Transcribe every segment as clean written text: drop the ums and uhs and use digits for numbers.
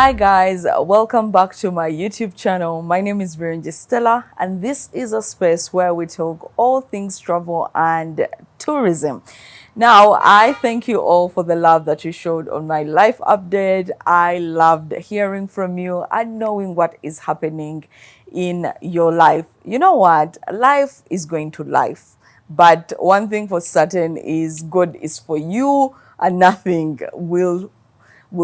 Hi guys, welcome back to my YouTube channel. My name is Stella, and this is a space where we talk all things travel and tourism. Now, I thank you all for the love that you showed on my life update. I loved hearing from you and knowing what is happening in your life. You know what? Life is going to life. But one thing for certain is God is for you and nothing will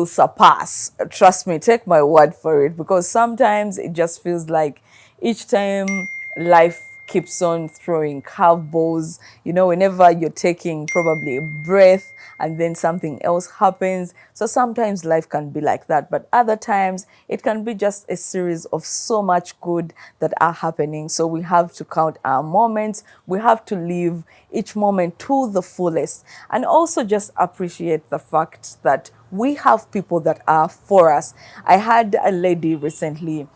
surpass. Trust me, take my word for it, because sometimes it just feels like each time life keeps on throwing curveballs, whenever you're taking probably a breath and then something else happens. So sometimes life can be like that, but other times it can be just a series of so much good that are happening. So we have to count our moments, we have to live each moment to the fullest, and also just appreciate the fact that we have people that are for us. I had a lady recently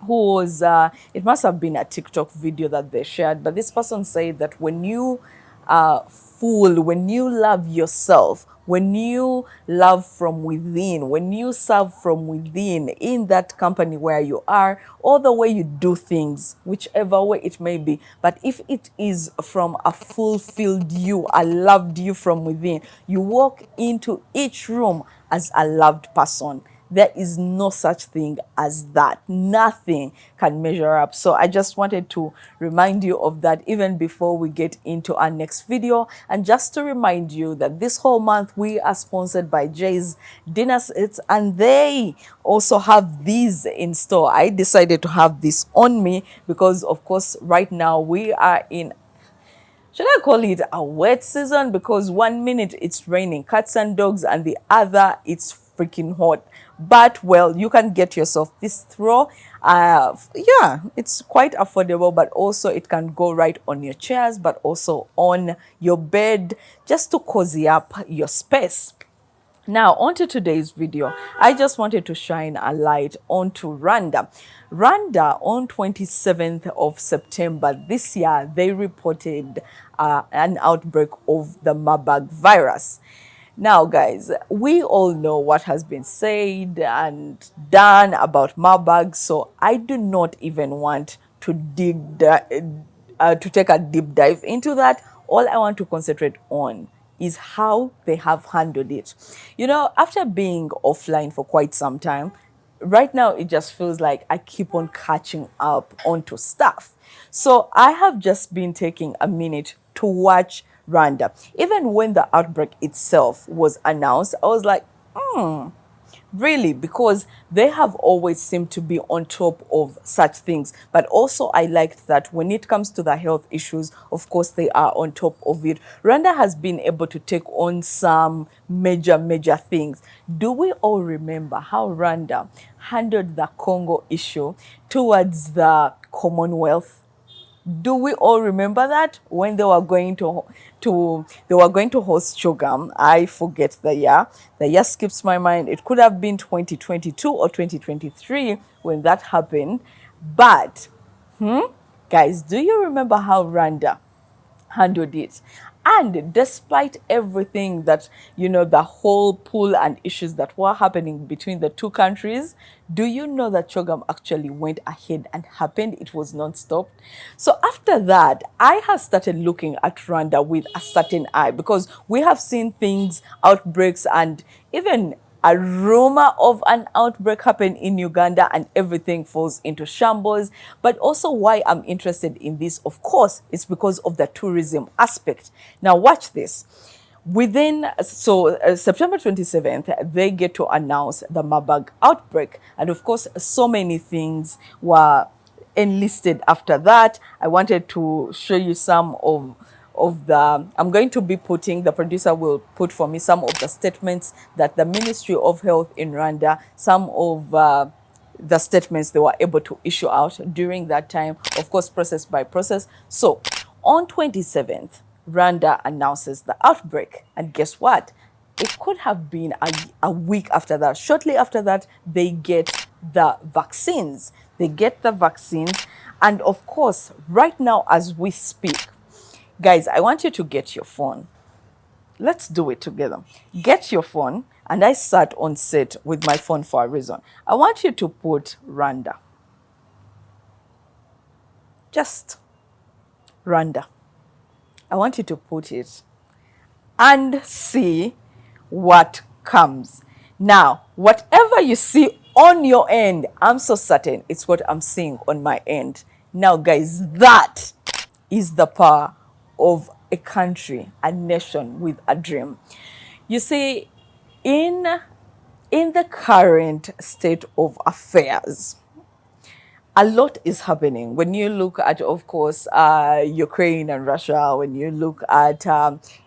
who was, it must have been a TikTok video that they shared, but this person said that when you when you love yourself, when you love from within, when you serve from within in that company where you are, or the way you do things, whichever way it may be, but if it is from a fulfilled you, a loved you from within, you walk into each room as a loved person. There is no such thing as that. Nothing can measure up. So I just wanted to remind you of that even before we get into our next video. And just to remind you that this whole month we are sponsored by Jay's Dinner Sets, and they also have these in store. I decided to have this on me because, of course, right now we are in, should I call it a wet season? Because 1 minute it's raining cats and dogs, and the other it's freaking hot. But well, you can get yourself this throw. Yeah, it's quite affordable, but also it can go right on your chairs, but also on your bed, just to cozy up your space. Now, onto today's video. I just wanted to shine a light onto Rwanda. Rwanda, on 27th of September this year, they reported an outbreak of the Marburg virus. Now, guys, we all know what has been said and done about Marburg, so I do not even want to to take a deep dive into that. All I want to concentrate on is how they have handled it. After being offline for quite some time, right now it just feels like I keep on catching up onto stuff. So I have just been taking a minute to watch Rwanda. Even when the outbreak itself was announced, I was like, really, because they have always seemed to be on top of such things. But also I liked that when it comes to the health issues, of course, they are on top of it. Rwanda has been able to take on some major things. Do we all remember how Rwanda handled the Congo issue towards the Commonwealth? Do we all remember that when they were going to host Chogam? I forget the year. The year skips my mind. It could have been 2022 or 2023 when that happened. But guys, do you remember how Rwanda handled it? And despite everything that, the whole pull and issues that were happening between the two countries, do you know that Chogam actually went ahead and happened? It was non-stop. So after that, I have started looking at Rwanda with a certain eye, because we have seen things, outbreaks, and even a rumor of an outbreak happened in Uganda, and everything falls into shambles. But also why I'm interested in this, of course, is because of the tourism aspect. Now watch this. September 27th, they get to announce the Marburg outbreak. And of course, so many things were enlisted after that. I wanted to show you some of the, I'm going to be putting, the producer will put for me some of the statements that the Ministry of Health in Rwanda, some of the statements they were able to issue out during that time, of course, process by process. So on 27th, Rwanda announces the outbreak. And guess what? It could have been a week after that. Shortly after that, they get the vaccines. They get the vaccines. And of course, right now as we speak, guys, I want you to get your phone. Let's do it together. Get your phone And I sat on set with my phone for a reason. I want you to put Rwanda. Just Rwanda. I want you to put it and see what comes. Now, whatever you see on your end, I'm so certain it's what I'm seeing on my end. Now, guys, that is the power of a country, a nation with a dream. You see, in the current state of affairs, a lot is happening. When you look at, of course, Ukraine and Russia, when you look at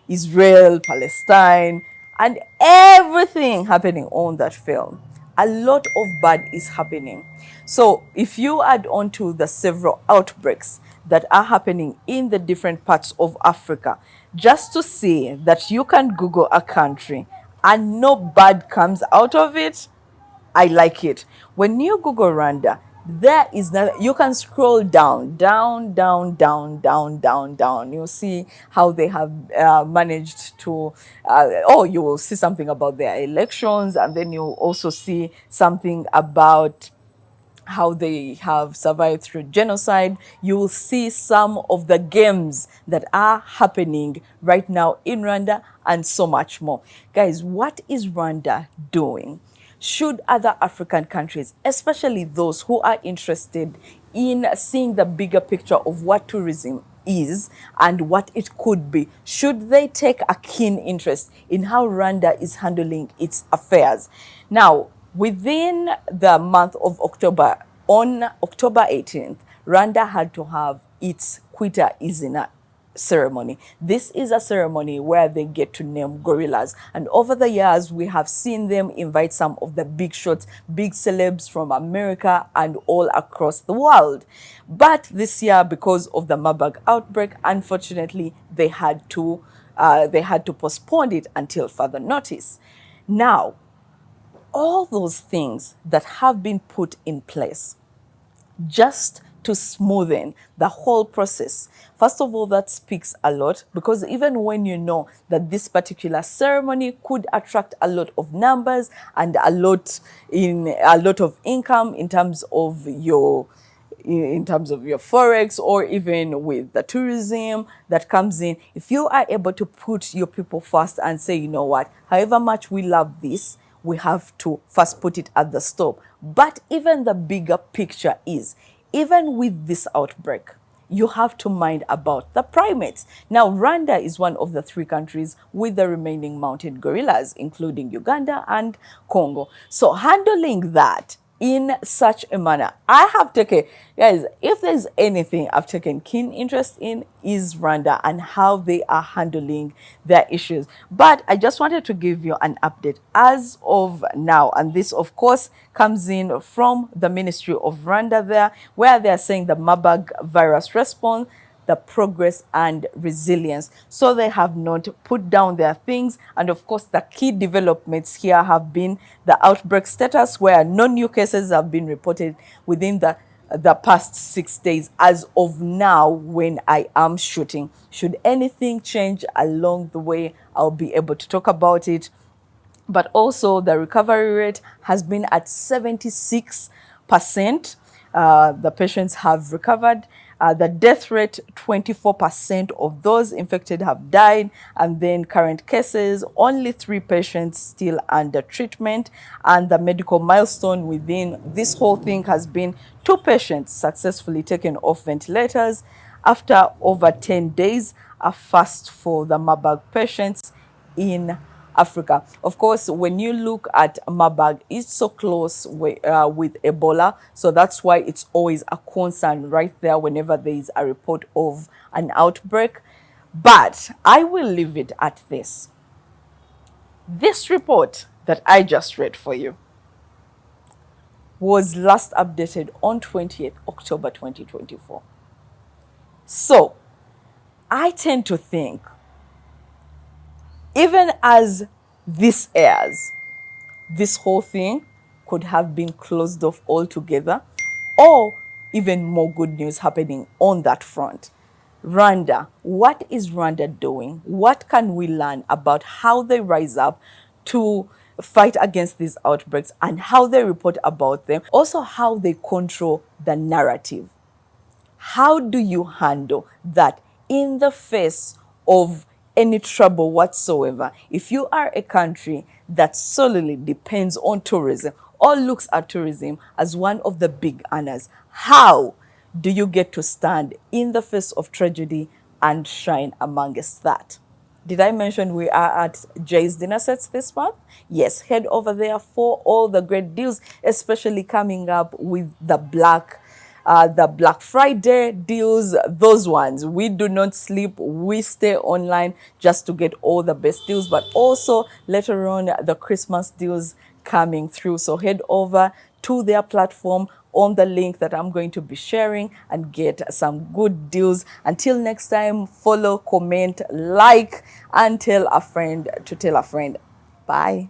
Israel, Palestine, and everything happening on that film, a lot of bad is happening. So if you add on to the several outbreaks that are happening in the different parts of Africa, just to see that you can Google a country and no bad comes out of it, I like it. When you Google Rwanda, there is not, you can scroll down, down, down, down, down, down, down. You'll see how they have managed to, you will see something about their elections, and then you'll also see something about how they have survived through genocide. You will see some of the games that are happening right now in Rwanda and so much more. Guys, what is Rwanda doing? Should other African countries, especially those who are interested in seeing the bigger picture of what tourism is and what it could be, should they take a keen interest in how Rwanda is handling its affairs? Now, within the month of October, on October 18th, Rwanda had to have its Kwita Izina ceremony. This is a ceremony where they get to name gorillas. And over the years, we have seen them invite some of the big shots, big celebs from America and all across the world. But this year, because of the Marburg outbreak, unfortunately, they had to postpone it until further notice. Now, all those things that have been put in place just to smoothen the whole process. First of all, that speaks a lot, because even when you know that this particular ceremony could attract a lot of numbers and a lot of income in terms of your forex, or even with the tourism that comes in, if you are able to put your people first and say, you know what, however much we love this, we have to first put it at the stop. But even the bigger picture is, even with this outbreak, you have to mind about the primates. Now, Rwanda is one of the 3 countries with the remaining mountain gorillas, including Uganda and Congo. So handling that in such a manner, I have taken, guys, if there's anything I've taken keen interest in, is Rwanda and how they are handling their issues. But I just wanted to give you an update as of now, and this of course comes in from the Ministry of Rwanda there, where they're saying the Marburg virus response, the progress and resilience. So they have not put down their things. And of course, the key developments here have been the outbreak status, where no new cases have been reported within the past 6 days as of now when I am shooting. Should anything change along the way, I'll be able to talk about it. But also the recovery rate has been at 76%. The patients have recovered. The death rate, 24% of those infected have died. And then current cases, only 3 patients still under treatment. And the medical milestone within this whole thing has been 2 patients successfully taken off ventilators after over 10 days, a first for the Marburg patients in Africa. Of course, when you look at Marburg, it's so close with Ebola. So that's why it's always a concern right there whenever there is a report of an outbreak. But I will leave it at this. This report that I just read for you was last updated on 20th October 2024. So I tend to think, even as this airs, this whole thing could have been closed off altogether, or even more good news happening on that front. Rwanda, what is Rwanda doing? What can we learn about how they rise up to fight against these outbreaks and how they report about them, also how they control the narrative. How do you handle that in the face of any trouble whatsoever? If you are a country that solely depends on tourism or looks at tourism as one of the big earners, how do you get to stand in the face of tragedy and shine amongst that? Did I mention we are at Jay's Dinner Sets this month? Yes, head over there for all the great deals, especially coming up with the Black Friday deals, those ones. We do not sleep. We stay online just to get all the best deals, but also later on the Christmas deals coming through. So head over to their platform on the link that I'm going to be sharing and get some good deals. Until next time, follow, comment, like, and tell a friend to tell a friend. Bye.